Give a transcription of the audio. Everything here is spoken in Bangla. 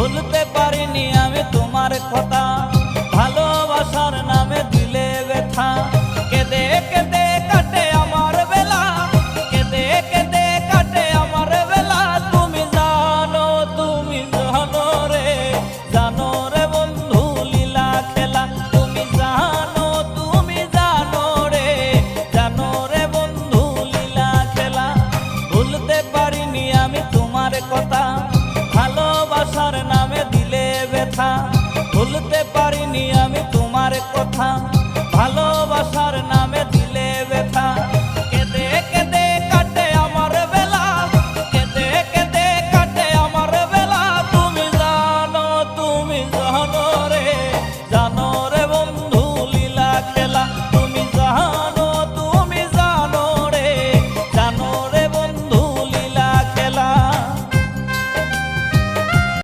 ভুলতে পারিনি আমি তোমার কথা, ভালোবাসার নামে দিলে ব্যথা। কেঁদে কেঁদে কাটে আমার বেলা, কেঁদে কেঁদে কাটে আমার বেলা। তুমি জানো রে, জানো রে বন্ধু লীলা খেলা। তুমি জানো রে, জানো রে বন্ধু লীলা খেলা। ভুলতে পারিনি আমি তোমার কথা, ভালোবাসার নামে দিলে ব্যথা। ভুলতে পারিনি আমি তোমার কথা।